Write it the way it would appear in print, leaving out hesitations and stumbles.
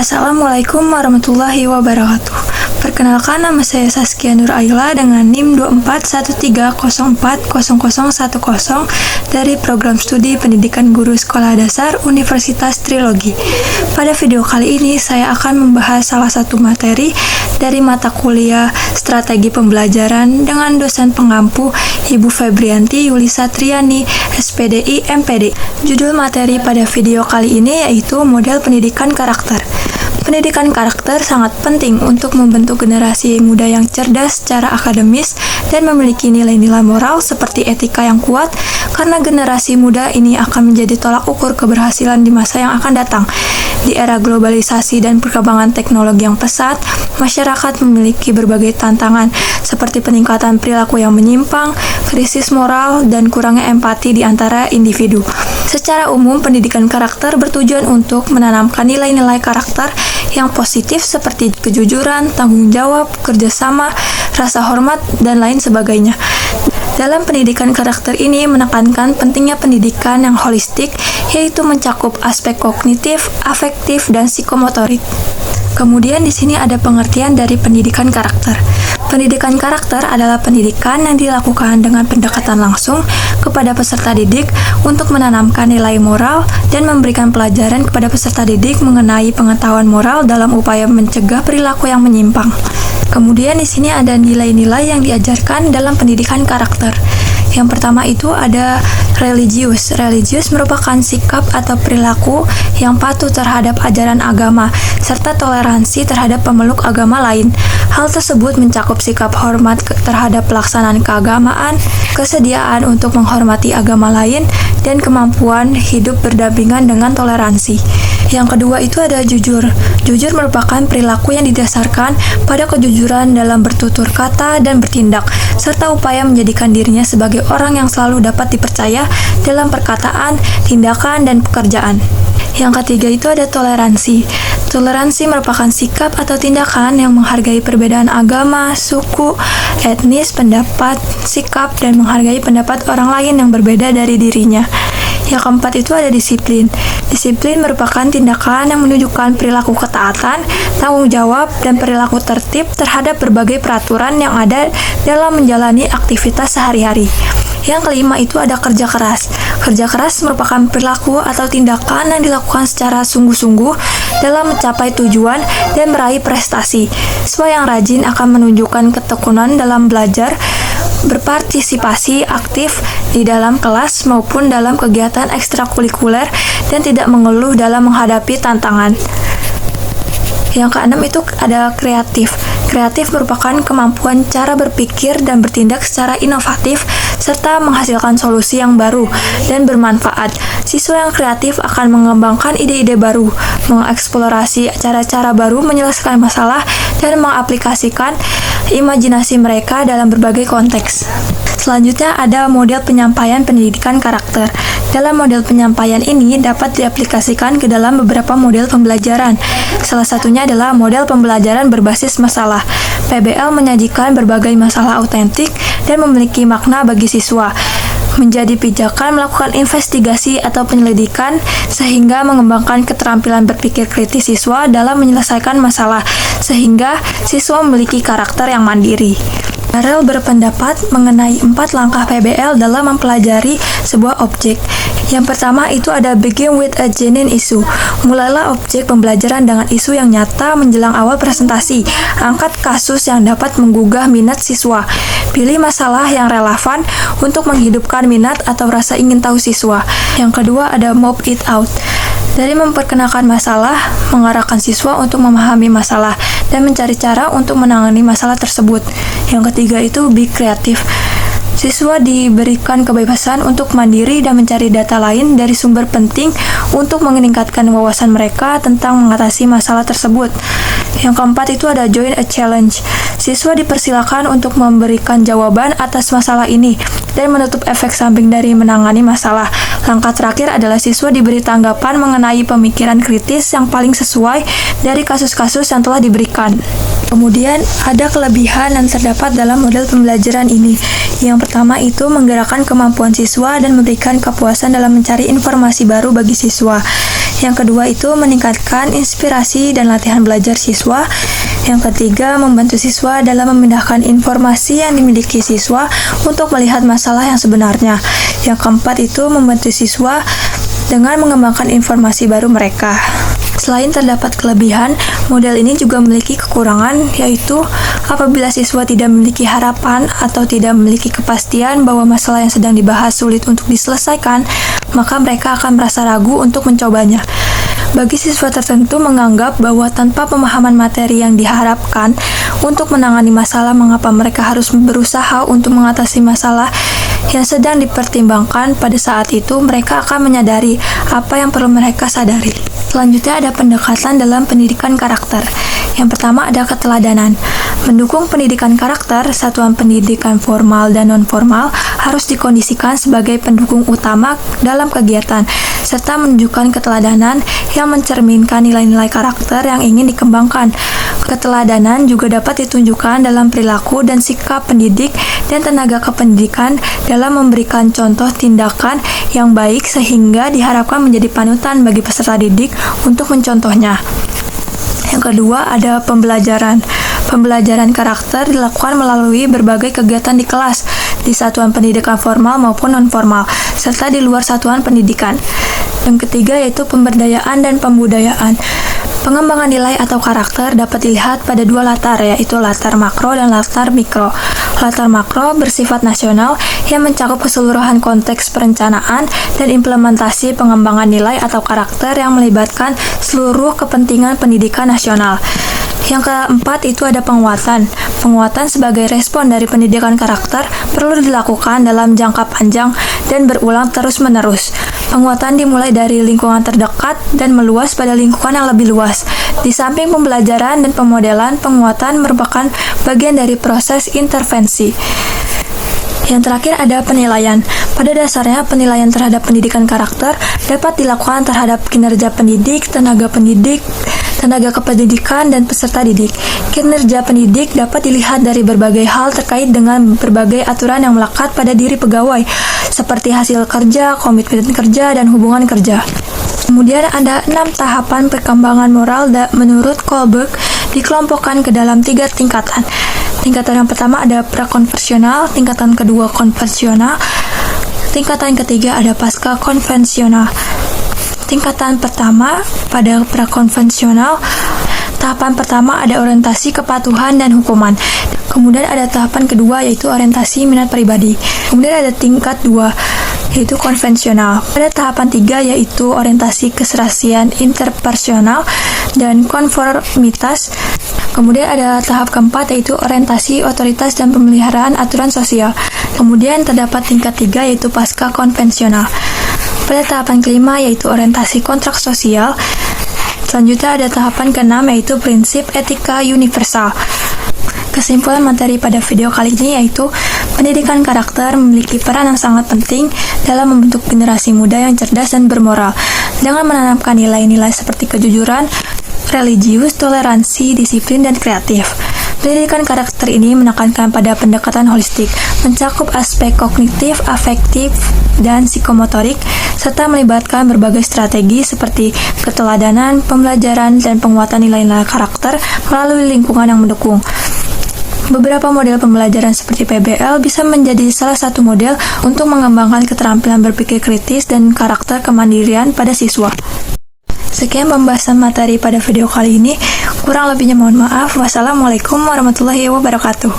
Assalamualaikum warahmatullahi wabarakatuh. Perkenalkan, nama saya Saskia Nur Aila dengan NIM 2413040010 dari Program Studi Pendidikan Guru Sekolah Dasar Universitas Trilogi. Pada video kali ini saya akan membahas salah satu materi dari mata kuliah Strategi Pembelajaran dengan dosen pengampu Ibu Febrianti Yulisa Triani, SPDI MPD. Judul materi pada video kali ini yaitu Model Pendidikan Karakter. Pendidikan karakter sangat penting untuk membentuk generasi muda yang cerdas secara akademis dan memiliki nilai-nilai moral seperti etika yang kuat, karena generasi muda ini akan menjadi tolak ukur keberhasilan di masa yang akan datang. Di era globalisasi dan perkembangan teknologi yang pesat, masyarakat memiliki berbagai tantangan seperti peningkatan perilaku yang menyimpang, krisis moral, dan kurangnya empati di antara individu. Secara umum, pendidikan karakter bertujuan untuk menanamkan nilai-nilai karakter yang positif seperti kejujuran, tanggung jawab, kerjasama, rasa hormat, dan lain sebagainya. Dalam pendidikan karakter ini menekankan pentingnya pendidikan yang holistik, yaitu mencakup aspek kognitif, afektif, dan psikomotorik. Kemudian di sini ada pengertian dari pendidikan karakter. Pendidikan karakter adalah pendidikan yang dilakukan dengan pendekatan langsung kepada peserta didik untuk menanamkan nilai moral dan memberikan pelajaran kepada peserta didik mengenai pengetahuan moral dalam upaya mencegah perilaku yang menyimpang. Kemudian di sini ada nilai-nilai yang diajarkan dalam pendidikan karakter. Yang pertama itu ada religius. Religius merupakan sikap atau perilaku yang patuh terhadap ajaran agama, serta toleransi terhadap pemeluk agama lain. Hal tersebut mencakup sikap hormat terhadap pelaksanaan keagamaan, kesediaan untuk menghormati agama lain, dan kemampuan hidup berdampingan dengan toleransi. Yang kedua itu ada jujur. Jujur merupakan perilaku yang didasarkan pada kejujuran dalam bertutur kata dan bertindak, serta upaya menjadikan dirinya sebagai orang yang selalu dapat dipercaya dalam perkataan, tindakan, dan pekerjaan. Yang ketiga itu ada toleransi. Toleransi merupakan sikap atau tindakan yang menghargai perbedaan agama, suku, etnis, pendapat, sikap, dan menghargai pendapat orang lain yang berbeda dari dirinya. Yang keempat itu ada disiplin. Disiplin merupakan tindakan yang menunjukkan perilaku ketaatan, tanggung jawab, dan perilaku tertib terhadap berbagai peraturan yang ada dalam menjalani aktivitas sehari-hari. Yang kelima itu ada kerja keras. Kerja keras merupakan perilaku atau tindakan yang dilakukan secara sungguh-sungguh dalam mencapai tujuan dan meraih prestasi. Siswa yang rajin akan menunjukkan ketekunan dalam belajar, berpartisipasi aktif di dalam kelas maupun dalam kegiatan ekstrakurikuler, dan tidak mengeluh dalam menghadapi tantangan. Yang keenam itu ada kreatif. Kreatif merupakan kemampuan cara berpikir dan bertindak secara inovatif serta menghasilkan solusi yang baru dan bermanfaat. Siswa yang kreatif akan mengembangkan ide-ide baru, mengeksplorasi cara-cara baru menyelesaikan masalah, dan mengaplikasikan imajinasi mereka dalam berbagai konteks. Selanjutnya ada model penyampaian pendidikan karakter. Dalam model penyampaian ini dapat diaplikasikan ke dalam beberapa model pembelajaran. Salah satunya adalah model pembelajaran berbasis masalah. PBL menyajikan berbagai masalah autentik dan memiliki makna bagi siswa. Menjadi pijakan melakukan investigasi atau penyelidikan sehingga mengembangkan keterampilan berpikir kritis siswa dalam menyelesaikan masalah, sehingga siswa memiliki karakter yang mandiri. Barel berpendapat mengenai 4 langkah PBL dalam mempelajari sebuah objek. Yang pertama itu ada begin with a genuine issue. Mulailah objek pembelajaran dengan isu yang nyata menjelang awal presentasi. Angkat kasus yang dapat menggugah minat siswa. Pilih masalah yang relevan untuk menghidupkan minat atau rasa ingin tahu siswa. Yang kedua ada map it out. Dari memperkenalkan masalah, mengarahkan siswa untuk memahami masalah dan mencari cara untuk menangani masalah tersebut. Yang ketiga itu be kreatif. Siswa diberikan kebebasan untuk mandiri dan mencari data lain dari sumber penting untuk meningkatkan wawasan mereka tentang mengatasi masalah tersebut. Yang keempat itu ada join a challenge. Siswa dipersilakan untuk memberikan jawaban atas masalah ini dan menutup efek samping dari menangani masalah. Langkah terakhir adalah siswa diberi tanggapan mengenai pemikiran kritis yang paling sesuai dari kasus-kasus yang telah diberikan. Kemudian ada kelebihan yang terdapat dalam model pembelajaran ini. Yang pertama itu menggerakkan kemampuan siswa dan memberikan kepuasan dalam mencari informasi baru bagi siswa. Yang kedua itu meningkatkan inspirasi dan latihan belajar siswa. Yang ketiga, membantu siswa dalam memindahkan informasi yang dimiliki siswa untuk melihat masalah yang sebenarnya. Yang keempat itu membantu siswa dengan mengembangkan informasi baru mereka. Selain terdapat kelebihan, model ini juga memiliki kekurangan, yaitu apabila siswa tidak memiliki harapan atau tidak memiliki kepastian bahwa masalah yang sedang dibahas sulit untuk diselesaikan, maka mereka akan merasa ragu untuk mencobanya. Bagi siswa tertentu menganggap bahwa tanpa pemahaman materi yang diharapkan untuk menangani masalah, mengapa mereka harus berusaha untuk mengatasi masalah yang sedang dipertimbangkan. Pada saat itu, mereka akan menyadari apa yang perlu mereka sadari. Selanjutnya ada pendekatan dalam pendidikan karakter. Yang pertama ada keteladanan. Mendukung pendidikan karakter, satuan pendidikan formal dan non-formal harus dikondisikan sebagai pendukung utama dalam kegiatan, serta menunjukkan keteladanan yang mencerminkan nilai-nilai karakter yang ingin dikembangkan. Keteladanan juga dapat ditunjukkan dalam perilaku dan sikap pendidik dan tenaga kependidikan dalam memberikan contoh tindakan yang baik sehingga diharapkan menjadi panutan bagi peserta didik untuk mencontohnya. Yang kedua ada pembelajaran. Pembelajaran karakter dilakukan melalui berbagai kegiatan di kelas, di satuan pendidikan formal maupun non-formal, serta di luar satuan pendidikan. Yang ketiga yaitu pemberdayaan dan pembudayaan. Pengembangan nilai atau karakter dapat dilihat pada dua latar, yaitu latar makro dan latar mikro. Latar makro bersifat nasional yang mencakup keseluruhan konteks perencanaan dan implementasi pengembangan nilai atau karakter yang melibatkan seluruh kepentingan pendidikan nasional. Yang keempat itu ada penguatan. Penguatan sebagai respon dari pendidikan karakter perlu dilakukan dalam jangka panjang dan berulang terus-menerus. Penguatan dimulai dari lingkungan terdekat dan meluas pada lingkungan yang lebih luas. Di samping pembelajaran dan pemodelan, penguatan merupakan bagian dari proses intervensi. Yang terakhir ada penilaian. Pada dasarnya, penilaian terhadap pendidikan karakter dapat dilakukan terhadap kinerja pendidik, tenaga kependidikan, dan peserta didik. Kinerja pendidik dapat dilihat dari berbagai hal terkait dengan berbagai aturan yang melekat pada diri pegawai, seperti hasil kerja, komitmen kerja, dan hubungan kerja. Kemudian ada 6 tahapan perkembangan moral menurut Kohlberg dikelompokkan ke dalam 3 tingkatan. Tingkatan yang pertama ada prakonvensional, tingkatan kedua konvensional, tingkatan ketiga ada pasca konvensional. Tingkatan pertama pada prakonvensional, tahapan pertama ada orientasi kepatuhan dan hukuman. Kemudian ada tahapan kedua yaitu orientasi minat pribadi. Kemudian ada tingkat 2 yaitu konvensional. Pada tahapan 3 yaitu orientasi keserasian interpersonal dan konformitas. Kemudian ada tahap keempat yaitu orientasi otoritas dan pemeliharaan aturan sosial. Kemudian terdapat tingkat 3 yaitu pasca konvensional. Pada tahapan kelima yaitu orientasi kontrak sosial. Selanjutnya ada tahapan keenam yaitu prinsip etika universal. Kesimpulan materi pada video kali ini yaitu pendidikan karakter memiliki peran yang sangat penting dalam membentuk generasi muda yang cerdas dan bermoral dengan menanamkan nilai-nilai seperti kejujuran, religius, toleransi, disiplin, dan kreatif. Pendidikan karakter ini menekankan pada pendekatan holistik, mencakup aspek kognitif, afektif, dan psikomotorik, serta melibatkan berbagai strategi seperti keteladanan, pembelajaran, dan penguatan nilai-nilai karakter melalui lingkungan yang mendukung. Beberapa model pembelajaran seperti PBL bisa menjadi salah satu model untuk mengembangkan keterampilan berpikir kritis dan karakter kemandirian pada siswa. Sekian pembahasan materi pada video kali ini. Kurang lebihnya mohon maaf. Wassalamualaikum warahmatullahi wabarakatuh.